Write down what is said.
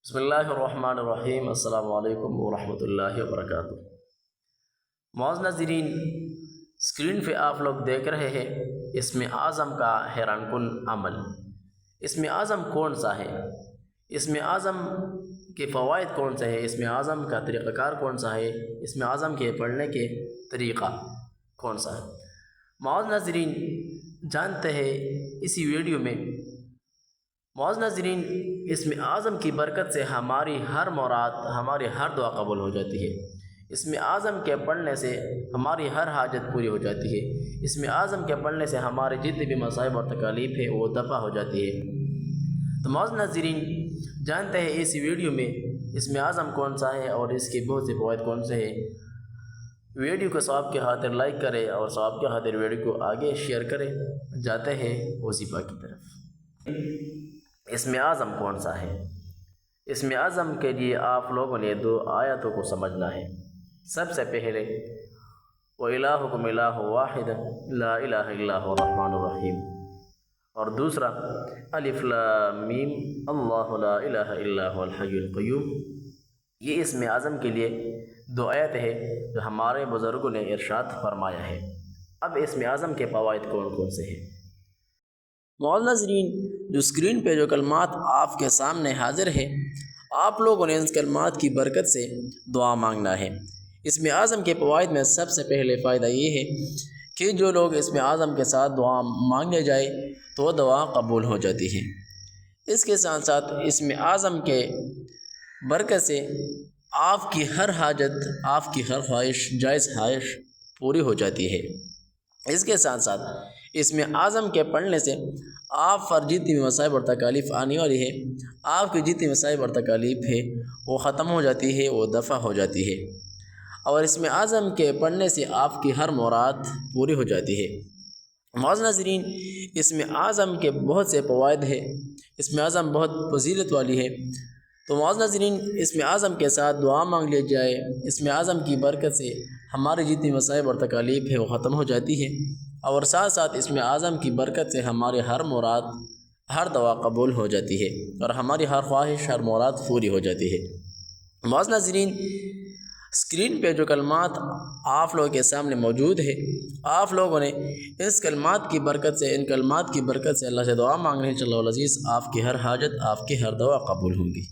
بسم اللہ الرحمن الرحیم۔ السلام علیکم ورحمۃ اللہ وبرکاتہ۔ معزز ناظرین، اسکرین پہ آپ لوگ دیکھ رہے ہیں اسم اعظم کا حیران کن عمل۔ اسم اعظم کون سا ہے؟ اسم اعظم کے فوائد کون سے ہیں؟ اسم اعظم کا طریقہ کار کون سا ہے؟ اسم اعظم کے پڑھنے کے طریقہ کون سا ہے؟ معزز ناظرین، جانتے ہیں اسی ویڈیو میں۔ معزز ناظرین، اسم اعظم کی برکت سے ہماری ہر مراد، ہماری ہر دعا قبول ہو جاتی ہے۔ اسم اعظم کے پڑھنے سے ہماری ہر حاجت پوری ہو جاتی ہے۔ اسم اعظم کے پڑھنے سے ہمارے جتنے بھی مصائب اور تکالیف ہے وہ دفع ہو جاتی ہے۔ تو معزز ناظرین، جانتے ہیں اسی ویڈیو میں اسم اعظم کون سا ہے اور اس کے بہت سے فوائد کون سے ہیں۔ ویڈیو کو ثواب کے خاطر لائک کرے اور ثواب کے خاطر ویڈیو کو آگے شیئر کرے۔ جاتے ہیں وظیفہ کی طرف۔ اسم اعظم کون سا ہے؟ اسم اعظم کے لیے آپ لوگوں نے دو آیتوں کو سمجھنا ہے۔ سب سے پہلے وَإِلَٰهُكُمْ إِلَٰهٌ وَاحِدٌ لَا إِلَٰهَ إِلَّا هُوَ الرَّحْمَٰنُ الرَّحِيمُ، اور دوسرا الف لام میم اللہ لا الہ الا هو الحی القیوم۔ یہ اسم اعظم کے لیے دو آیت ہے جو ہمارے بزرگوں نے ارشاد فرمایا ہے۔ اب اسم اعظم کے فوائد کون کون سے ہیں؟ معزز ناظرین، جو اسکرین پہ جو کلمات آپ کے سامنے حاضر ہے، آپ لوگوں نے ان کلمات کی برکت سے دعا مانگنا ہے۔ اسم اعظم کے فوائد میں سب سے پہلے فائدہ یہ ہے کہ جو لوگ اسم اعظم کے ساتھ دعا مانگنے جائے تو وہ دعا قبول ہو جاتی ہے۔ اس کے ساتھ ساتھ اسم اعظم کے برکت سے آپ کی ہر حاجت، آپ کی ہر خواہش، جائز خواہش پوری ہو جاتی ہے۔ اس کے ساتھ ساتھ اسم اعظم کے پڑھنے سے آپ پر جتنی بھی مصائب اور تکالیف آنے والی ہے، آپ کی جتنی مصائب اور تکالیف ہے وہ ختم ہو جاتی ہے، وہ دفع ہو جاتی ہے، اور اسم اعظم کے پڑھنے سے آپ کی ہر مراد پوری ہو جاتی ہے۔ معزز ناظرین، اسم اعظم کے بہت سے فوائد ہیں۔ اسم اعظم بہت فضیلت والی ہے۔ تو معزز ناظرین، اسم اعظم کے ساتھ دعا مانگ لی جائے، اسم اعظم کی برکت سے ہماری جتنی مصائب اور تکالیف ہے وہ ختم ہو جاتی ہے، اور ساتھ ساتھ اسم اعظم کی برکت سے ہماری ہر مراد، ہر دعا قبول ہو جاتی ہے، اور ہماری ہر خواہش، ہر مراد پوری ہو جاتی ہے۔ معزز ناظرین، اسکرین پہ جو کلمات آپ لوگوں کے سامنے موجود ہے، آپ لوگوں نے اس کلمات کی برکت سے، ان کلمات کی برکت سے اللہ سے دعا مانگنے، انشاءاللہ العزیز آپ کی ہر حاجت، آپ کی ہر دعا قبول ہوں گی۔